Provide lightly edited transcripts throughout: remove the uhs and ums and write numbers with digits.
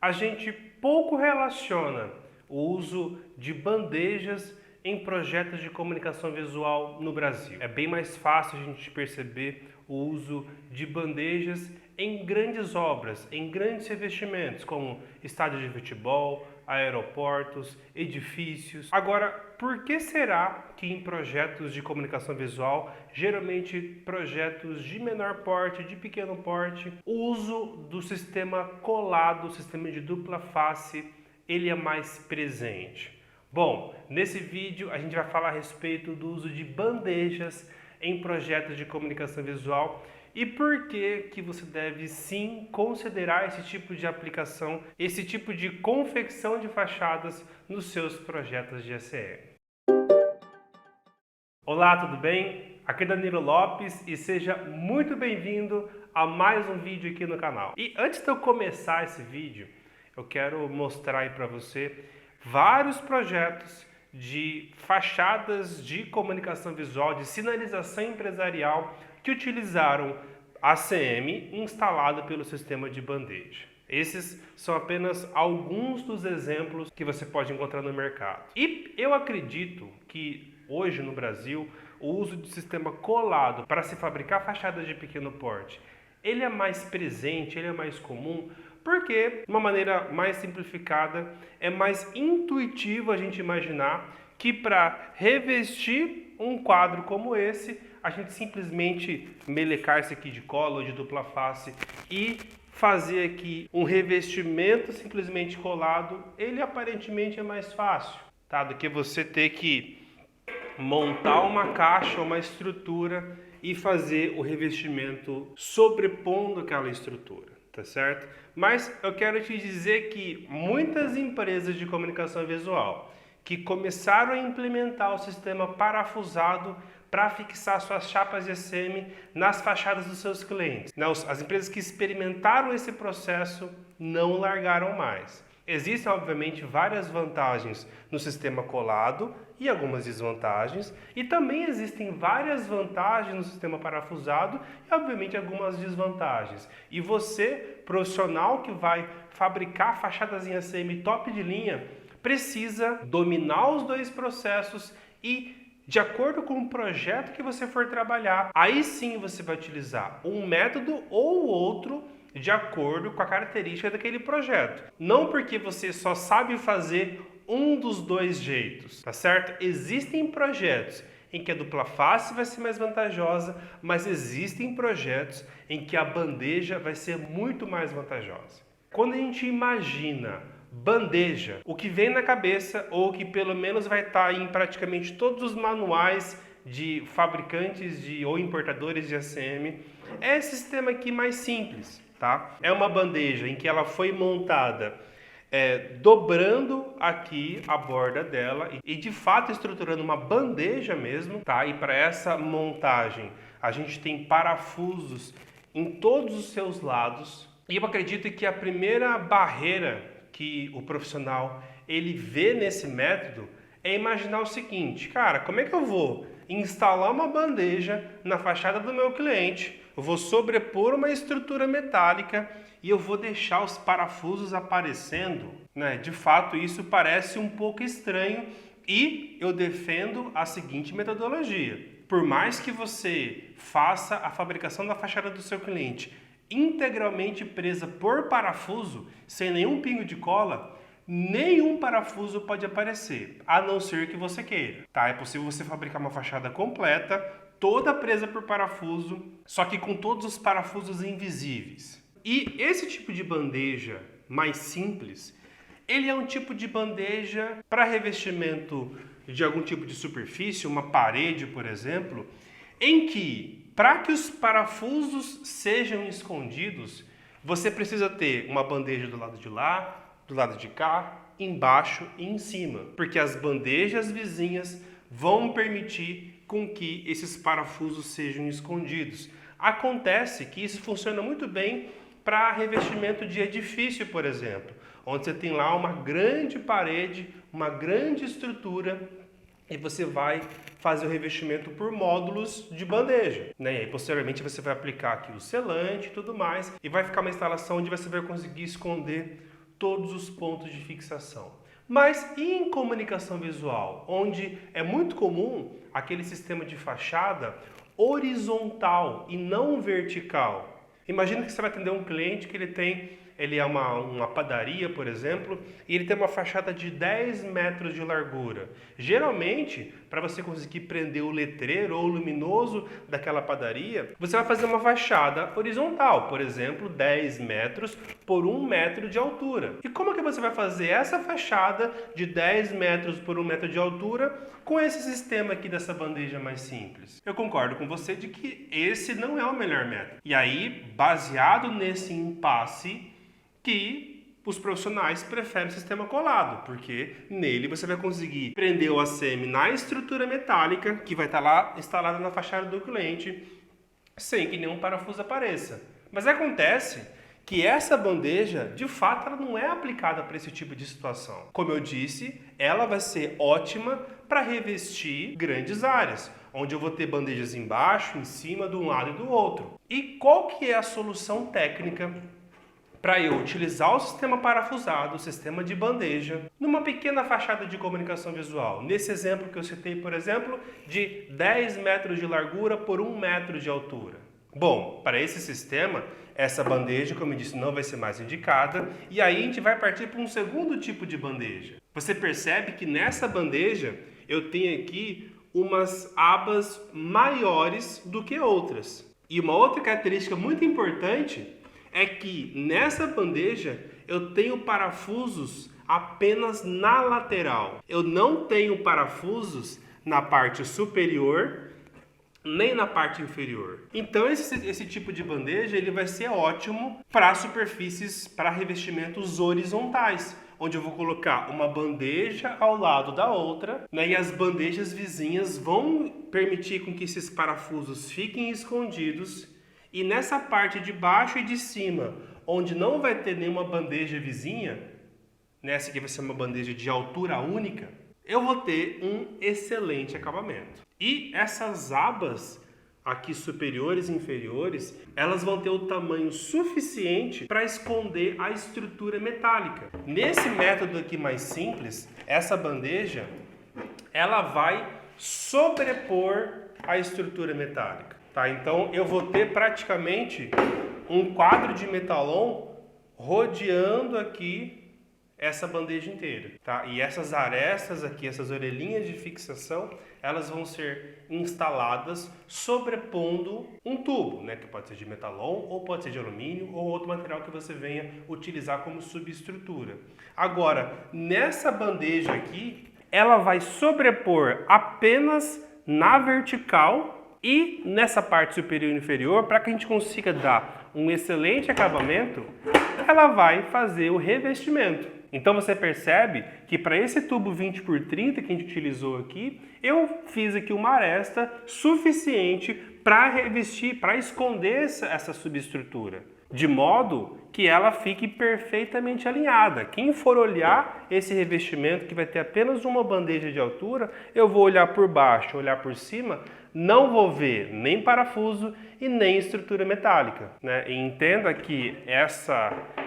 A gente pouco relaciona o uso de bandejas em projetos de comunicação visual no Brasil. É bem mais fácil a gente perceber o uso de bandejas em grandes obras, em grandes revestimentos, como estádios de futebol, aeroportos, edifícios. Agora, por que será que em projetos de comunicação visual, geralmente projetos de menor porte, de pequeno porte, o uso do sistema colado, o sistema de dupla face, ele é mais presente? Bom, nesse vídeo a gente vai falar a respeito do uso de bandejas em projetos de comunicação visual e por que você deve sim considerar esse tipo de aplicação, esse tipo de confecção de fachadas nos seus projetos de ACM. Olá, tudo bem? Aqui é Danilo Lopes e seja muito bem-vindo a mais um vídeo aqui no canal. E antes de eu começar esse vídeo, eu quero mostrar aí para você vários projetos de fachadas de comunicação visual, de sinalização empresarial que utilizaram ACM instalado pelo sistema de bandeja. Esses são apenas alguns dos exemplos que você pode encontrar no mercado. E eu acredito que hoje no Brasil o uso do sistema colado para se fabricar fachadas de pequeno porte, ele é mais presente, ele é mais comum, porque, de uma maneira mais simplificada, é mais intuitivo a gente imaginar que para revestir um quadro como esse, a gente simplesmente melecar esse aqui de cola ou de dupla face e fazer aqui um revestimento simplesmente colado, ele aparentemente é mais fácil, tá? Do que você ter que montar uma caixa, uma estrutura e fazer o revestimento sobrepondo aquela estrutura. Tá certo? Mas eu quero te dizer que muitas empresas de comunicação visual que começaram a implementar o sistema parafusado para fixar suas chapas de ACM nas fachadas dos seus clientes. As empresas que experimentaram esse processo não largaram mais. Existem, obviamente, várias vantagens no sistema colado e algumas desvantagens, e também existem várias vantagens no sistema parafusado e, obviamente, algumas desvantagens. E você, profissional que vai fabricar fachadas em ACM top de linha, precisa dominar os dois processos e, de acordo com o projeto que você for trabalhar, aí sim você vai utilizar um método ou outro de acordo com a característica daquele projeto. Não porque você só sabe fazer um dos dois jeitos, tá certo? Existem projetos em que a dupla face vai ser mais vantajosa, mas existem projetos em que a bandeja vai ser muito mais vantajosa. Quando a gente imagina bandeja, o que vem na cabeça, ou que pelo menos vai estar em praticamente todos os manuais de fabricantes ou importadores de ACM, é esse sistema aqui mais simples. Tá? É uma bandeja em que ela foi montada dobrando aqui a borda dela e de fato estruturando uma bandeja mesmo, tá? E para essa montagem a gente tem parafusos em todos os seus lados. E eu acredito que a primeira barreira que o profissional ele vê nesse método é imaginar o seguinte: cara, como é que eu vou instalar uma bandeja na fachada do meu cliente? Eu vou sobrepor uma estrutura metálica e eu vou deixar os parafusos aparecendo, né? De fato, isso parece um pouco estranho e eu defendo a seguinte metodologia. Por mais que você faça a fabricação da fachada do seu cliente integralmente presa por parafuso, sem nenhum pingo de cola, nenhum parafuso pode aparecer, a não ser que você queira, tá? É possível você fabricar uma fachada completa, toda presa por parafuso, só que com todos os parafusos invisíveis. E esse tipo de bandeja mais simples, ele é um tipo de bandeja para revestimento de algum tipo de superfície, uma parede, por exemplo, em que, para que os parafusos sejam escondidos, você precisa ter uma bandeja do lado de lá, do lado de cá, embaixo e em cima, porque as bandejas vizinhas vão permitir com que esses parafusos sejam escondidos. Acontece que isso funciona muito bem para revestimento de edifício, por exemplo, onde você tem lá uma grande parede, uma grande estrutura e você vai fazer o revestimento por módulos de bandeja, né? E aí, posteriormente você vai aplicar aqui o selante e tudo mais e vai ficar uma instalação onde você vai conseguir esconder todos os pontos de fixação. Mas e em comunicação visual, onde é muito comum aquele sistema de fachada horizontal e não vertical? Imagina que você vai atender um cliente que ele é uma padaria, por exemplo, e ele tem uma fachada de 10 metros de largura. Geralmente, para você conseguir prender o letreiro ou o luminoso daquela padaria, você vai fazer uma fachada horizontal, por exemplo, 10 metros por 1 metro de altura. E como é que você vai fazer essa fachada de 10 metros por 1 metro de altura com esse sistema aqui dessa bandeja mais simples? Eu concordo com você de que esse não é o melhor método. E aí, baseado nesse impasse, que os profissionais preferem o sistema colado, porque nele você vai conseguir prender o ACM na estrutura metálica que vai estar lá instalada na fachada do cliente sem que nenhum parafuso apareça. Mas acontece que essa bandeja, de fato, ela não é aplicada para esse tipo de situação. Como eu disse, ela vai ser ótima para revestir grandes áreas, onde eu vou ter bandejas embaixo, em cima, de um lado e do outro. E qual que é a solução técnica para eu utilizar o sistema parafusado, o sistema de bandeja, numa pequena fachada de comunicação visual? Nesse exemplo que eu citei, por exemplo, de 10 metros de largura por 1 metro de altura. Bom, para esse sistema, essa bandeja, como eu disse, não vai ser mais indicada, e aí a gente vai partir para um segundo tipo de bandeja. Você percebe que nessa bandeja eu tenho aqui umas abas maiores do que outras. E uma outra característica muito importante é que nessa bandeja eu tenho parafusos apenas na lateral. Eu não tenho parafusos na parte superior nem na parte inferior. Então esse tipo de bandeja ele vai ser ótimo para superfícies, para revestimentos horizontais, onde eu vou colocar uma bandeja ao lado da outra, né, e as bandejas vizinhas vão permitir com que esses parafusos fiquem escondidos. E nessa parte de baixo e de cima, onde não vai ter nenhuma bandeja vizinha, nessa aqui vai ser uma bandeja de altura única, eu vou ter um excelente acabamento. E essas abas aqui superiores e inferiores, elas vão ter o tamanho suficiente para esconder a estrutura metálica. Nesse método aqui mais simples, essa bandeja, ela vai sobrepor a estrutura metálica. Tá, então eu vou ter praticamente um quadro de metalon rodeando aqui essa bandeja inteira, tá? E essas arestas aqui, essas orelhinhas de fixação, elas vão ser instaladas sobrepondo um tubo, né? Que pode ser de metalon, ou pode ser de alumínio, ou outro material que você venha utilizar como subestrutura. Agora, nessa bandeja aqui, ela vai sobrepor apenas na vertical e nessa parte superior e inferior, para que a gente consiga dar um excelente acabamento, ela vai fazer o revestimento. Então você percebe que para esse tubo 20 por 30 que a gente utilizou aqui, eu fiz aqui uma aresta suficiente para revestir, para esconder essa subestrutura, de modo que ela fique perfeitamente alinhada. Quem for olhar esse revestimento, que vai ter apenas uma bandeja de altura, eu vou olhar por baixo, olhar por cima, não vou ver nem parafuso e nem estrutura metálica, né? E entenda que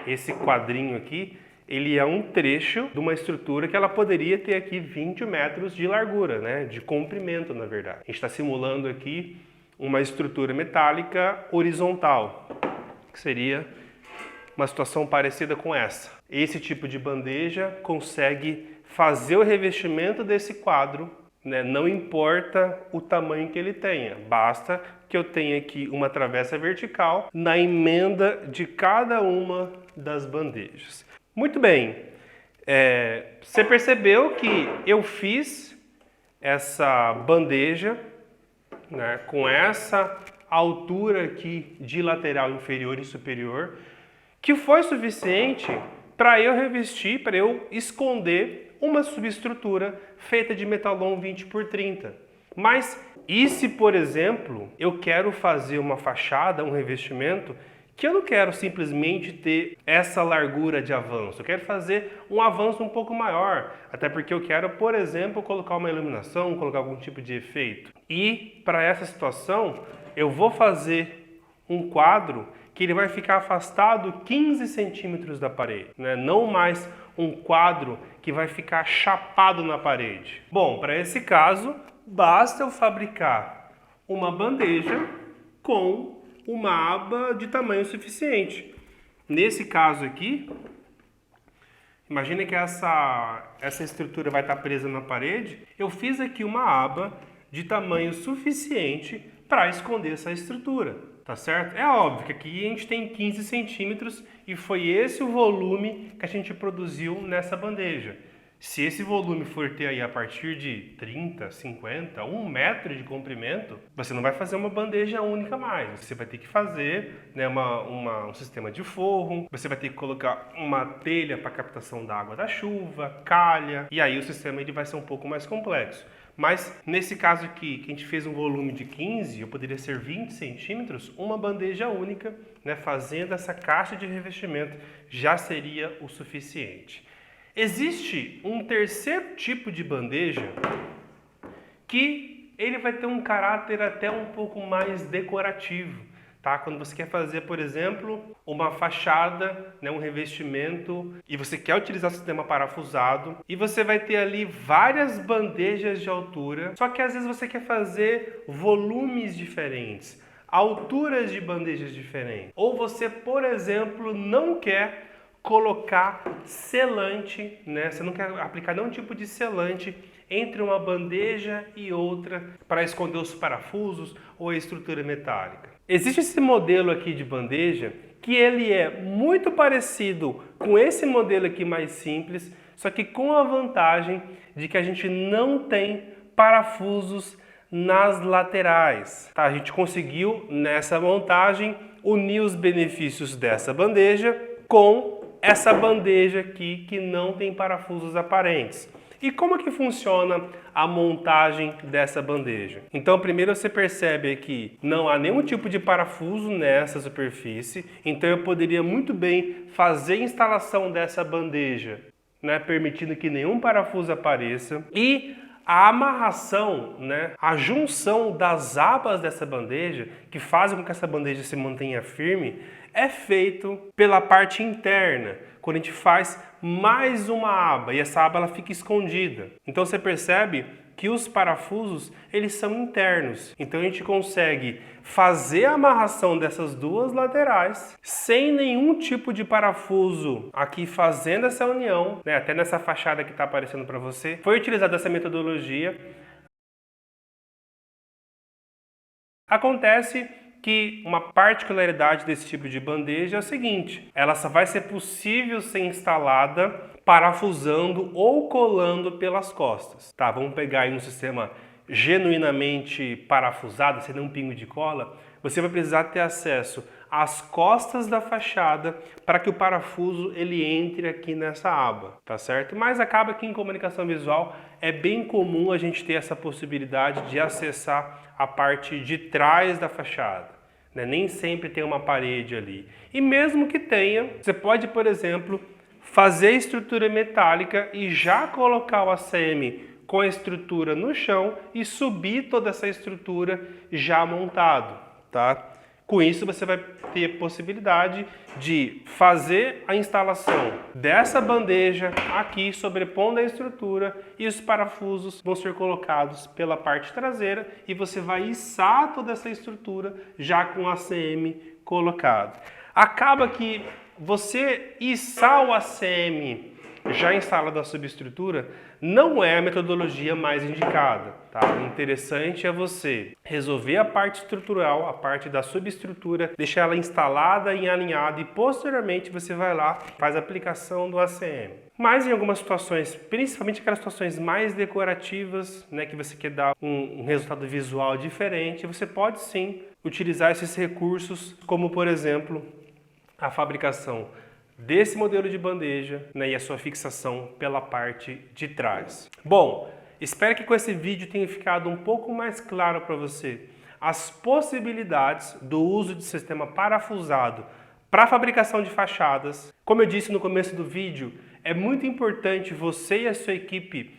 esse quadrinho aqui, ele é um trecho de uma estrutura que ela poderia ter aqui 20 metros de largura, né? De comprimento, na verdade. A gente está simulando aqui uma estrutura metálica horizontal, que seria uma situação parecida com essa. Esse tipo de bandeja consegue fazer o revestimento desse quadro, né? Não importa o tamanho que ele tenha, basta que eu tenha aqui uma travessa vertical na emenda de cada uma das bandejas. Muito bem, você percebeu que eu fiz essa bandeja, né, com essa altura aqui de lateral inferior e superior, que foi suficiente para eu revestir, para eu esconder uma subestrutura feita de metalon 20 por 30. Mas e se, por exemplo, eu quero fazer uma fachada, um revestimento, que eu não quero simplesmente ter essa largura de avanço, eu quero fazer um avanço um pouco maior, até porque eu quero, por exemplo, colocar uma iluminação, colocar algum tipo de efeito. E para essa situação, eu vou fazer um quadro que ele vai ficar afastado 15 centímetros da parede, né? Não mais um quadro que vai ficar chapado na parede. Bom, para esse caso, basta eu fabricar uma bandeja com uma aba de tamanho suficiente. Nesse caso aqui, imagina que essa estrutura vai estar presa na parede. Eu fiz aqui uma aba de tamanho suficiente para esconder essa estrutura, tá certo? É óbvio que aqui a gente tem 15 centímetros e foi esse o volume que a gente produziu nessa bandeja. Se esse volume for ter aí a partir de 30, 50, 1 metro de comprimento, você não vai fazer uma bandeja única mais. Você vai ter que fazer, né, um sistema de forro, você vai ter que colocar uma telha para captação da água da chuva, calha, e aí o sistema ele vai ser um pouco mais complexo. Mas nesse caso aqui, que a gente fez um volume de 15, ou poderia ser 20 centímetros, uma bandeja única, né, fazendo essa caixa de revestimento, já seria o suficiente. Existe um terceiro tipo de bandeja que ele vai ter um caráter até um pouco mais decorativo, tá? Quando você quer fazer, por exemplo, uma fachada, né, um revestimento, e você quer utilizar o sistema parafusado, e você vai ter ali várias bandejas de altura, só que às vezes você quer fazer volumes diferentes, alturas de bandejas diferentes. Ou você, por exemplo, não quer colocar selante, né? Você não quer aplicar nenhum tipo de selante entre uma bandeja e outra para esconder os parafusos ou a estrutura metálica. Existe esse modelo aqui de bandeja que ele é muito parecido com esse modelo aqui mais simples, só que com a vantagem de que a gente não tem parafusos nas laterais, tá? A gente conseguiu nessa montagem unir os benefícios dessa bandeja com essa bandeja aqui que não tem parafusos aparentes. E como que funciona a montagem dessa bandeja? Então, primeiro você percebe que não há nenhum tipo de parafuso nessa superfície, então eu poderia muito bem fazer a instalação dessa bandeja, né, permitindo que nenhum parafuso apareça. E a amarração, né, a junção das abas dessa bandeja, que fazem com que essa bandeja se mantenha firme, é feito pela parte interna, quando a gente faz mais uma aba e essa aba ela fica escondida. Então você percebe que os parafusos eles são internos. Então a gente consegue fazer a amarração dessas duas laterais sem nenhum tipo de parafuso aqui fazendo essa união, né? Até nessa fachada que está aparecendo para você. Foi utilizada essa metodologia. Acontece que uma particularidade desse tipo de bandeja é o seguinte: ela só vai ser possível ser instalada parafusando ou colando pelas costas. Tá, vamos pegar aí um sistema genuinamente parafusado, sem nenhum pingo de cola. Você vai precisar ter acesso às costas da fachada para que o parafuso ele entre aqui nessa aba, tá certo? Mas acaba que em comunicação visual é bem comum a gente ter essa possibilidade de acessar a parte de trás da fachada, né? Nem sempre tem uma parede ali. E mesmo que tenha, você pode, por exemplo, fazer a estrutura metálica e já colocar o ACM com a estrutura no chão e subir toda essa estrutura já montado, tá? Com isso você vai ter possibilidade de fazer a instalação dessa bandeja aqui sobrepondo a estrutura e os parafusos vão ser colocados pela parte traseira e você vai içar toda essa estrutura já com o ACM colocado. Acaba que você içar o ACM já instalado na subestrutura não é a metodologia mais indicada, tá? O interessante é você resolver a parte estrutural, a parte da subestrutura, deixar ela instalada e alinhada e posteriormente você vai lá e faz a aplicação do ACM. Mas em algumas situações, principalmente aquelas situações mais decorativas, né, que você quer dar um resultado visual diferente, você pode sim utilizar esses recursos, como por exemplo a fabricação desse modelo de bandeja, né, e a sua fixação pela parte de trás. Bom, espero que com esse vídeo tenha ficado um pouco mais claro para você as possibilidades do uso de sistema parafusado para a fabricação de fachadas. Como eu disse no começo do vídeo, é muito importante você e a sua equipe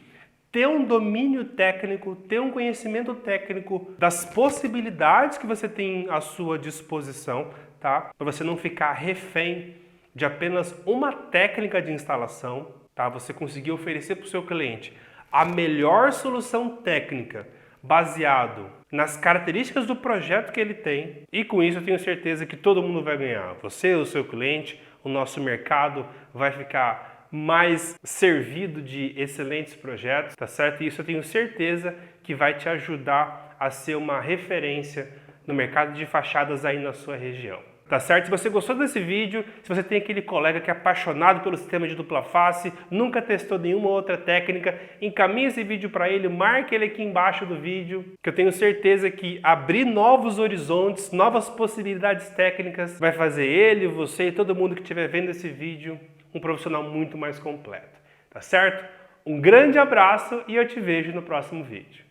ter um domínio técnico, ter um conhecimento técnico das possibilidades que você tem à sua disposição, tá? Para você não ficar refém de apenas uma técnica de instalação, tá? Você conseguir oferecer para o seu cliente a melhor solução técnica baseado nas características do projeto que ele tem, e com isso eu tenho certeza que todo mundo vai ganhar. Você, o seu cliente, o nosso mercado vai ficar mais servido de excelentes projetos, tá certo? E isso eu tenho certeza que vai te ajudar a ser uma referência no mercado de fachadas aí na sua região. Tá certo? Se você gostou desse vídeo, se você tem aquele colega que é apaixonado pelo sistema de dupla face, nunca testou nenhuma outra técnica, encaminhe esse vídeo para ele, marque ele aqui embaixo do vídeo, que eu tenho certeza que abrir novos horizontes, novas possibilidades técnicas, vai fazer ele, você e todo mundo que estiver vendo esse vídeo um profissional muito mais completo. Tá certo? Um grande abraço e eu te vejo no próximo vídeo.